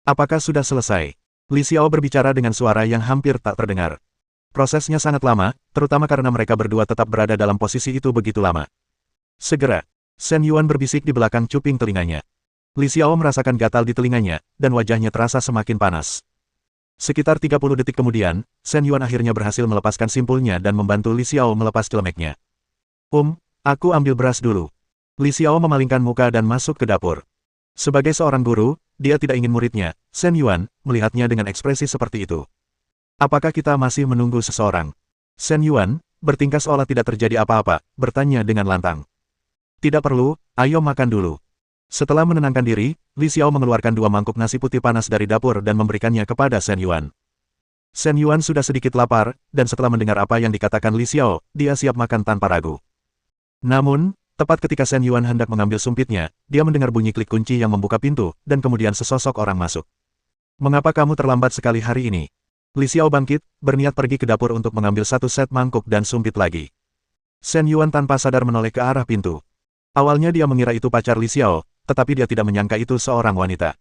Speaker 1: Apakah sudah selesai? Li Xiao berbicara dengan suara yang hampir tak terdengar. Prosesnya sangat lama, terutama karena mereka berdua tetap berada dalam posisi itu begitu lama. Segera, Shen Yuan berbisik di belakang cuping telinganya. Li Xiao merasakan gatal di telinganya, dan wajahnya terasa semakin panas. Sekitar 30 detik kemudian, Shen Yuan akhirnya berhasil melepaskan simpulnya dan membantu Li Xiao melepas celemeknya. Aku ambil beras dulu. Li Xiao memalingkan muka dan masuk ke dapur. Sebagai seorang guru, dia tidak ingin muridnya, Shen Yuan, melihatnya dengan ekspresi seperti itu. Apakah kita masih menunggu seseorang? Shen Yuan, bertingkah seolah tidak terjadi apa-apa, bertanya dengan lantang. Tidak perlu, ayo makan dulu. Setelah menenangkan diri, Li Xiao mengeluarkan 2 mangkuk nasi putih panas dari dapur dan memberikannya kepada Shen Yuan. Shen Yuan sudah sedikit lapar, dan setelah mendengar apa yang dikatakan Li Xiao, dia siap makan tanpa ragu. Namun, tepat ketika Shen Yuan hendak mengambil sumpitnya, dia mendengar bunyi klik kunci yang membuka pintu, dan kemudian sesosok orang masuk. Mengapa kamu terlambat sekali hari ini? Li Xiao bangkit, berniat pergi ke dapur untuk mengambil 1 set mangkuk dan sumpit lagi. Shen Yuan tanpa sadar menoleh ke arah pintu. Awalnya dia mengira itu pacar Li Xiao, tetapi dia tidak menyangka itu seorang wanita.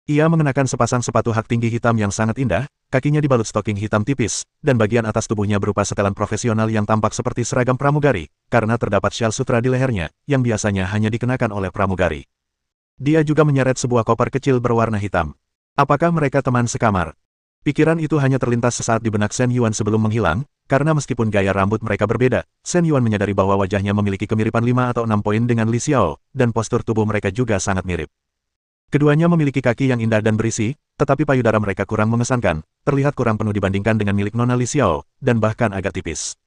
Speaker 1: Ia mengenakan sepasang sepatu hak tinggi hitam yang sangat indah, kakinya dibalut stoking hitam tipis, dan bagian atas tubuhnya berupa setelan profesional yang tampak seperti seragam pramugari, karena terdapat syal sutra di lehernya, yang biasanya hanya dikenakan oleh pramugari. Dia juga menyeret sebuah koper kecil berwarna hitam. Apakah mereka teman sekamar? Pikiran itu hanya terlintas sesaat di benak Shen Yuan sebelum menghilang, karena meskipun gaya rambut mereka berbeda, Shen Yuan menyadari bahwa wajahnya memiliki kemiripan 5 atau 6 poin dengan Li Xiao, dan postur tubuh mereka juga sangat mirip. Keduanya memiliki kaki yang indah dan berisi, tetapi payudara mereka kurang mengesankan, terlihat kurang penuh dibandingkan dengan milik Nona Li Xiao, dan bahkan agak tipis.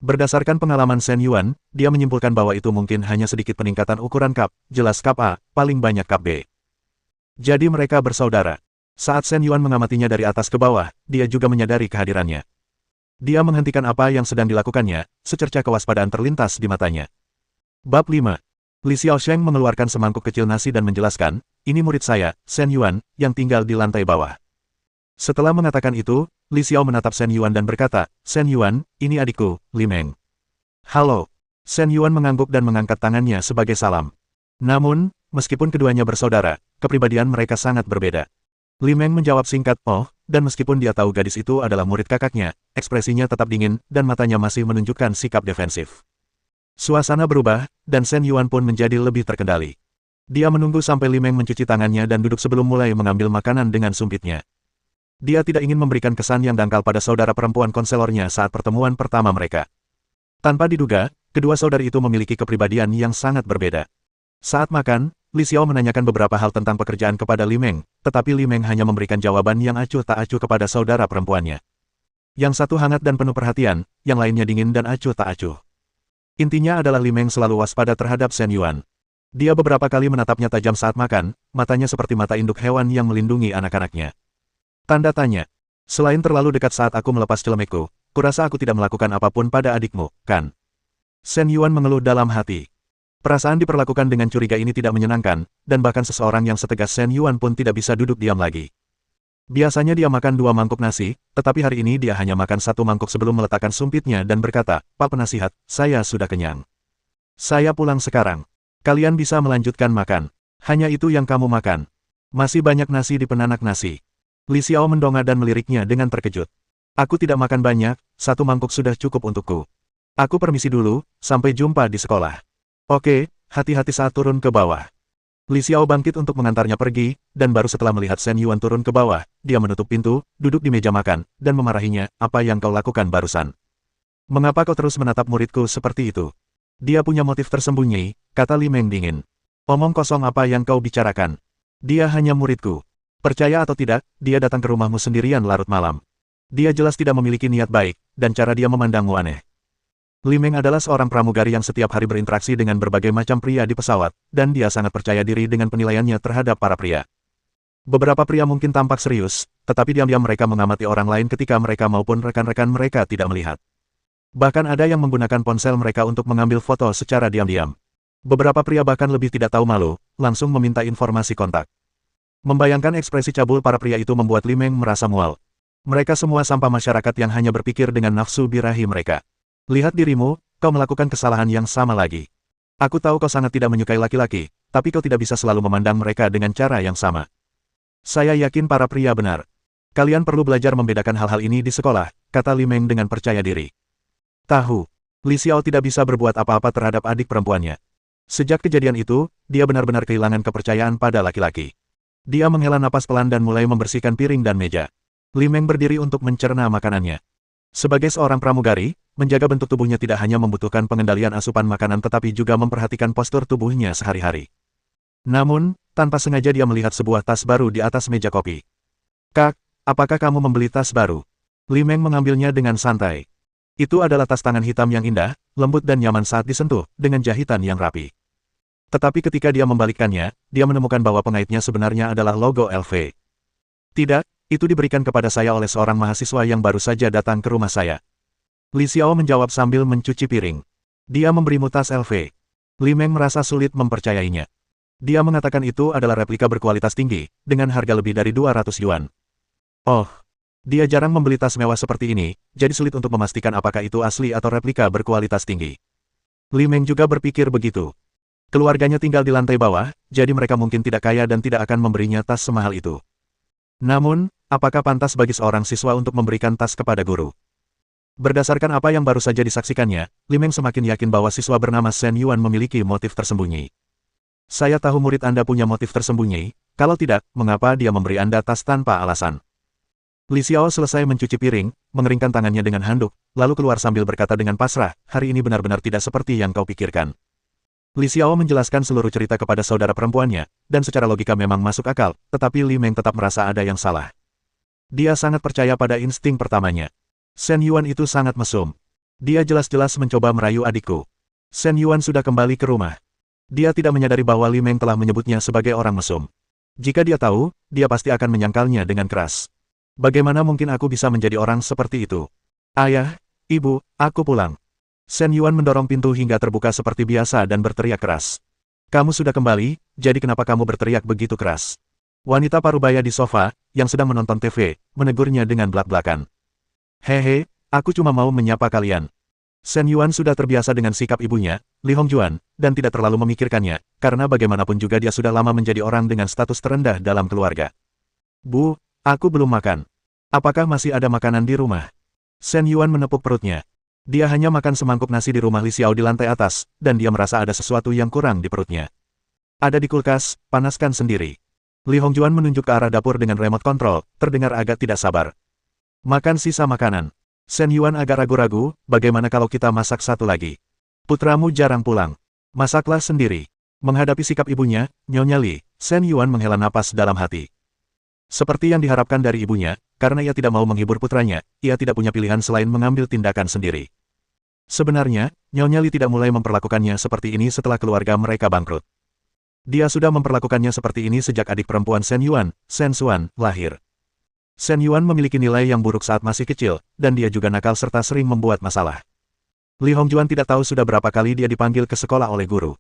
Speaker 1: Berdasarkan pengalaman Shen Yuan, dia menyimpulkan bahwa itu mungkin hanya sedikit peningkatan ukuran cup, jelas cup A, paling banyak cup B. Jadi mereka bersaudara. Saat Shen Yuan mengamatinya dari atas ke bawah, dia juga menyadari kehadirannya. Dia menghentikan apa yang sedang dilakukannya, secercah kewaspadaan terlintas di matanya. Bab 5. Li Xiaosheng mengeluarkan semangkuk kecil nasi dan menjelaskan, ini murid saya, Shen Yuan, yang tinggal di lantai bawah. Setelah mengatakan itu, Li Xiao menatap Shen Yuan dan berkata, Shen Yuan, ini adikku, Li Meng. Halo. Shen Yuan mengangguk dan mengangkat tangannya sebagai salam. Namun, meskipun keduanya bersaudara, kepribadian mereka sangat berbeda. Li Meng menjawab singkat, oh, dan meskipun dia tahu gadis itu adalah murid kakaknya, ekspresinya tetap dingin, dan matanya masih menunjukkan sikap defensif. Suasana berubah, dan Shen Yuan pun menjadi lebih terkendali. Dia menunggu sampai Li Meng mencuci tangannya dan duduk sebelum mulai mengambil makanan dengan sumpitnya. Dia tidak ingin memberikan kesan yang dangkal pada saudara perempuan konselornya saat pertemuan pertama mereka. Tanpa diduga, kedua saudari itu memiliki kepribadian yang sangat berbeda. Saat makan, Li Xiao menanyakan beberapa hal tentang pekerjaan kepada Li Meng, tetapi Li Meng hanya memberikan jawaban yang acuh tak acuh kepada saudara perempuannya. Yang satu hangat dan penuh perhatian, yang lainnya dingin dan acuh tak acuh. Intinya adalah Li Meng selalu waspada terhadap Shen Yuan. Dia beberapa kali menatapnya tajam saat makan, matanya seperti mata induk hewan yang melindungi anak-anaknya. Tanda tanya. Selain terlalu dekat saat aku melepas celemikku, kurasa aku tidak melakukan apapun pada adikmu, kan? Shen Yuan mengeluh dalam hati. Perasaan diperlakukan dengan curiga ini tidak menyenangkan, dan bahkan seseorang yang setegas Shen Yuan pun tidak bisa duduk diam lagi. Biasanya dia makan 2 mangkuk nasi, tetapi hari ini dia hanya makan 1 mangkuk sebelum meletakkan sumpitnya dan berkata, Pak Penasihat, saya sudah kenyang. Saya pulang sekarang. Kalian bisa melanjutkan makan. Hanya itu yang kamu makan. Masih banyak nasi di penanak nasi. Li Xiao mendongak dan meliriknya dengan terkejut. Aku tidak makan banyak, 1 mangkuk sudah cukup untukku. Aku permisi dulu, sampai jumpa di sekolah. Oke, hati-hati saat turun ke bawah. Li Xiao bangkit untuk mengantarnya pergi, dan baru setelah melihat Shen Yuan turun ke bawah, dia menutup pintu, duduk di meja makan, dan memarahinya, apa yang kau lakukan barusan? Mengapa kau terus menatap muridku seperti itu? Dia punya motif tersembunyi, kata Li Meng dingin. Omong kosong apa yang kau bicarakan? Dia hanya muridku. Percaya atau tidak, dia datang ke rumahmu sendirian larut malam. Dia jelas tidak memiliki niat baik, dan cara dia memandangmu aneh. Li Meng adalah seorang pramugari yang setiap hari berinteraksi dengan berbagai macam pria di pesawat, dan dia sangat percaya diri dengan penilaiannya terhadap para pria. Beberapa pria mungkin tampak serius, tetapi diam-diam mereka mengamati orang lain ketika mereka maupun rekan-rekan mereka tidak melihat. Bahkan ada yang menggunakan ponsel mereka untuk mengambil foto secara diam-diam. Beberapa pria bahkan lebih tidak tahu malu, langsung meminta informasi kontak. Membayangkan ekspresi cabul para pria itu membuat Li Meng merasa mual. Mereka semua sampah masyarakat yang hanya berpikir dengan nafsu birahi mereka. Lihat dirimu, kau melakukan kesalahan yang sama lagi. Aku tahu kau sangat tidak menyukai laki-laki, tapi kau tidak bisa selalu memandang mereka dengan cara yang sama. Saya yakin para pria benar. Kalian perlu belajar membedakan hal-hal ini di sekolah, kata Li Meng dengan percaya diri. Tahu, Li Xiao tidak bisa berbuat apa-apa terhadap adik perempuannya. Sejak kejadian itu, dia benar-benar kehilangan kepercayaan pada laki-laki. Dia menghela napas pelan dan mulai membersihkan piring dan meja. Li Meng berdiri untuk mencerna makanannya. Sebagai seorang pramugari, menjaga bentuk tubuhnya tidak hanya membutuhkan pengendalian asupan makanan tetapi juga memperhatikan postur tubuhnya sehari-hari. Namun, tanpa sengaja dia melihat sebuah tas baru di atas meja kopi. Kak, apakah kamu membeli tas baru? Li Meng mengambilnya dengan santai. Itu adalah tas tangan hitam yang indah, lembut dan nyaman saat disentuh, dengan jahitan yang rapi. Tetapi ketika dia membalikkannya, dia menemukan bahwa pengaitnya sebenarnya adalah logo LV. Tidak, itu diberikan kepada saya oleh seorang mahasiswa yang baru saja datang ke rumah saya. Li Xiao menjawab sambil mencuci piring. Dia memberimu tas LV. Li Meng merasa sulit mempercayainya. Dia mengatakan itu adalah replika berkualitas tinggi, dengan harga lebih dari 200 yuan. Oh, dia jarang membeli tas mewah seperti ini, jadi sulit untuk memastikan apakah itu asli atau replika berkualitas tinggi. Li Meng juga berpikir begitu. Keluarganya tinggal di lantai bawah, jadi mereka mungkin tidak kaya dan tidak akan memberinya tas semahal itu. Namun, apakah pantas bagi seorang siswa untuk memberikan tas kepada guru? Berdasarkan apa yang baru saja disaksikannya, Li Meng semakin yakin bahwa siswa bernama Shen Yuan memiliki motif tersembunyi. Saya tahu murid Anda punya motif tersembunyi, kalau tidak, mengapa dia memberi Anda tas tanpa alasan? Li Xiao selesai mencuci piring, mengeringkan tangannya dengan handuk, lalu keluar sambil berkata dengan pasrah, hari ini benar-benar tidak seperti yang kau pikirkan. Li Xiao menjelaskan seluruh cerita kepada saudara perempuannya, dan secara logika memang masuk akal, tetapi Li Meng tetap merasa ada yang salah. Dia sangat percaya pada insting pertamanya. Shen Yuan itu sangat mesum. Dia jelas-jelas mencoba merayu adikku. Shen Yuan sudah kembali ke rumah. Dia tidak menyadari bahwa Li Meng telah menyebutnya sebagai orang mesum. Jika dia tahu, dia pasti akan menyangkalnya dengan keras. Bagaimana mungkin aku bisa menjadi orang seperti itu? Ayah, ibu, aku pulang. Shen Yuan mendorong pintu hingga terbuka seperti biasa dan berteriak keras. Kamu sudah kembali, jadi kenapa kamu berteriak begitu keras? Wanita parubaya di sofa, yang sedang menonton TV, menegurnya dengan belak-belakan. Hehe, aku cuma mau menyapa kalian. Shen Yuan sudah terbiasa dengan sikap ibunya, Li Hongjuan, dan tidak terlalu memikirkannya, karena bagaimanapun juga dia sudah lama menjadi orang dengan status terendah dalam keluarga. Bu, aku belum makan. Apakah masih ada makanan di rumah? Shen Yuan menepuk perutnya. Dia hanya makan semangkuk nasi di rumah Li Xiao di lantai atas, dan dia merasa ada sesuatu yang kurang di perutnya. Ada di kulkas, panaskan sendiri. Li Hongjuan menunjuk ke arah dapur dengan remote control, terdengar agak tidak sabar. Makan sisa makanan. Shen Yuan agak ragu-ragu, bagaimana kalau kita masak satu lagi? Putramu jarang pulang. Masaklah sendiri. Menghadapi sikap ibunya, Nyonya Li, Shen Yuan menghela napas dalam hati. Seperti yang diharapkan dari ibunya, karena ia tidak mau menghibur putranya, ia tidak punya pilihan selain mengambil tindakan sendiri. Sebenarnya, Nyonya Li tidak mulai memperlakukannya seperti ini setelah keluarga mereka bangkrut. Dia sudah memperlakukannya seperti ini sejak adik perempuan Shen Yuan, Shen Xuan, lahir. Shen Yuan memiliki nilai yang buruk saat masih kecil, dan dia juga nakal serta sering membuat masalah. Li Hongjuan tidak tahu sudah berapa kali dia dipanggil ke sekolah oleh guru.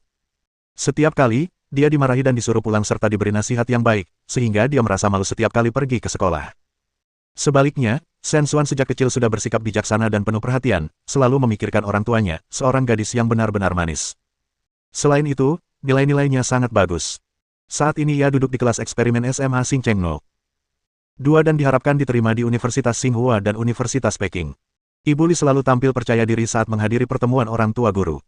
Speaker 1: Setiap kali, dia dimarahi dan disuruh pulang serta diberi nasihat yang baik, sehingga dia merasa malu setiap kali pergi ke sekolah. Sebaliknya, Shen Xuan sejak kecil sudah bersikap bijaksana dan penuh perhatian, selalu memikirkan orang tuanya, seorang gadis yang benar-benar manis. Selain itu, nilai-nilainya sangat bagus. Saat ini ia duduk di kelas eksperimen SMA Xingchengno. Dua dan diharapkan diterima di Universitas Tsinghua dan Universitas Peking. Ibu Li selalu tampil percaya diri saat menghadiri pertemuan orang tua guru.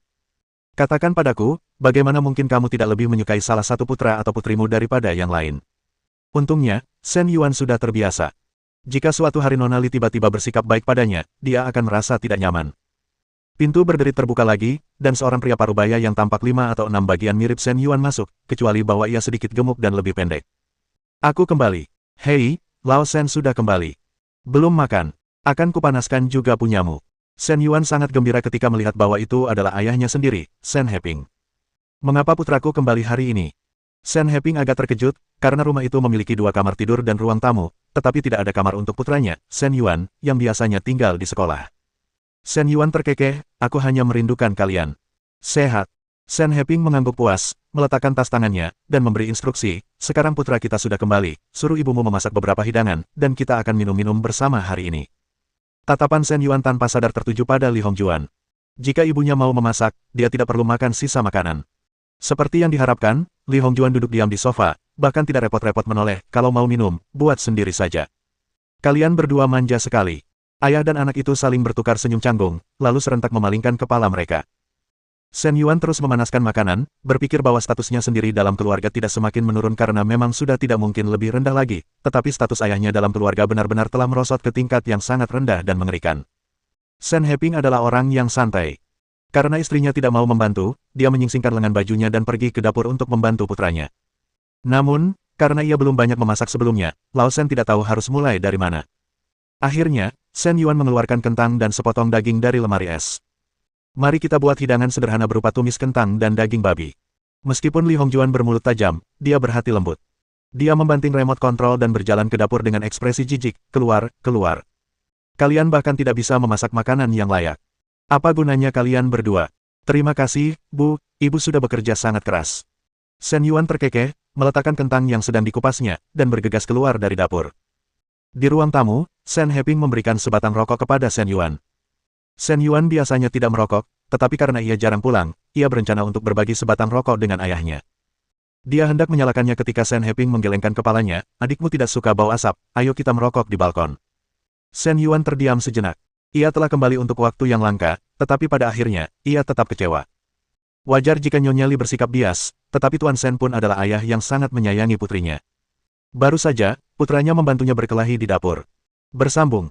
Speaker 1: Katakan padaku, bagaimana mungkin kamu tidak lebih menyukai salah satu putra atau putrimu daripada yang lain? Untungnya, Shen Yuan sudah terbiasa. Jika suatu hari Nona Li tiba-tiba bersikap baik padanya, dia akan merasa tidak nyaman. Pintu berderit terbuka lagi, dan seorang pria parubaya yang tampak 5 atau 6 bagian mirip Shen Yuan masuk, kecuali bahwa ia sedikit gemuk dan lebih pendek. Aku kembali. Hei, Lao Shen sudah kembali. Belum makan. Akan kupanaskan juga punyamu. Shen Yuan sangat gembira ketika melihat bahwa itu adalah ayahnya sendiri, Shen Heping. Mengapa putraku kembali hari ini? Shen Heping agak terkejut, karena rumah itu memiliki 2 kamar tidur dan ruang tamu, tetapi tidak ada kamar untuk putranya, Shen Yuan, yang biasanya tinggal di sekolah. Shen Yuan terkekeh, aku hanya merindukan kalian. Sehat. Shen Heping mengangguk puas, meletakkan tas tangannya, dan memberi instruksi, sekarang putra kita sudah kembali, suruh ibumu memasak beberapa hidangan, dan kita akan minum-minum bersama hari ini. Tatapan Shen Yuan tanpa sadar tertuju pada Li Hongjuan. Jika ibunya mau memasak, dia tidak perlu makan sisa makanan. Seperti yang diharapkan, Li Hongjuan duduk diam di sofa, bahkan tidak repot-repot menoleh, kalau mau minum, buat sendiri saja. Kalian berdua manja sekali. Ayah dan anak itu saling bertukar senyum canggung, lalu serentak memalingkan kepala mereka. Shen Yuan terus memanaskan makanan, berpikir bahwa statusnya sendiri dalam keluarga tidak semakin menurun karena memang sudah tidak mungkin lebih rendah lagi, tetapi status ayahnya dalam keluarga benar-benar telah merosot ke tingkat yang sangat rendah dan mengerikan. Shen Heping adalah orang yang santai. Karena istrinya tidak mau membantu, dia menyingsingkan lengan bajunya dan pergi ke dapur untuk membantu putranya. Namun, karena ia belum banyak memasak sebelumnya, Lao Shen tidak tahu harus mulai dari mana. Akhirnya, Shen Yuan mengeluarkan kentang dan sepotong daging dari lemari es. Mari kita buat hidangan sederhana berupa tumis kentang dan daging babi. Meskipun Li Hongjuan bermulut tajam, dia berhati lembut. Dia membanting remote kontrol dan berjalan ke dapur dengan ekspresi jijik, keluar, keluar. Kalian bahkan tidak bisa memasak makanan yang layak. Apa gunanya kalian berdua? Terima kasih, Bu, Ibu sudah bekerja sangat keras. Shen Yuan terkekeh, meletakkan kentang yang sedang dikupasnya, dan bergegas keluar dari dapur. Di ruang tamu, Shen Heping memberikan sebatang rokok kepada Shen Yuan. Shen Yuan biasanya tidak merokok, tetapi karena ia jarang pulang, ia berencana untuk berbagi sebatang rokok dengan ayahnya. Dia hendak menyalakannya ketika Shen Heping menggelengkan kepalanya, adikmu tidak suka bau asap, ayo kita merokok di balkon. Shen Yuan terdiam sejenak. Ia telah kembali untuk waktu yang langka, tetapi pada akhirnya, ia tetap kecewa. Wajar jika Nyonya Li bersikap bias, tetapi Tuan Shen pun adalah ayah yang sangat menyayangi putrinya. Baru saja, putranya membantunya berkelahi di dapur. Bersambung.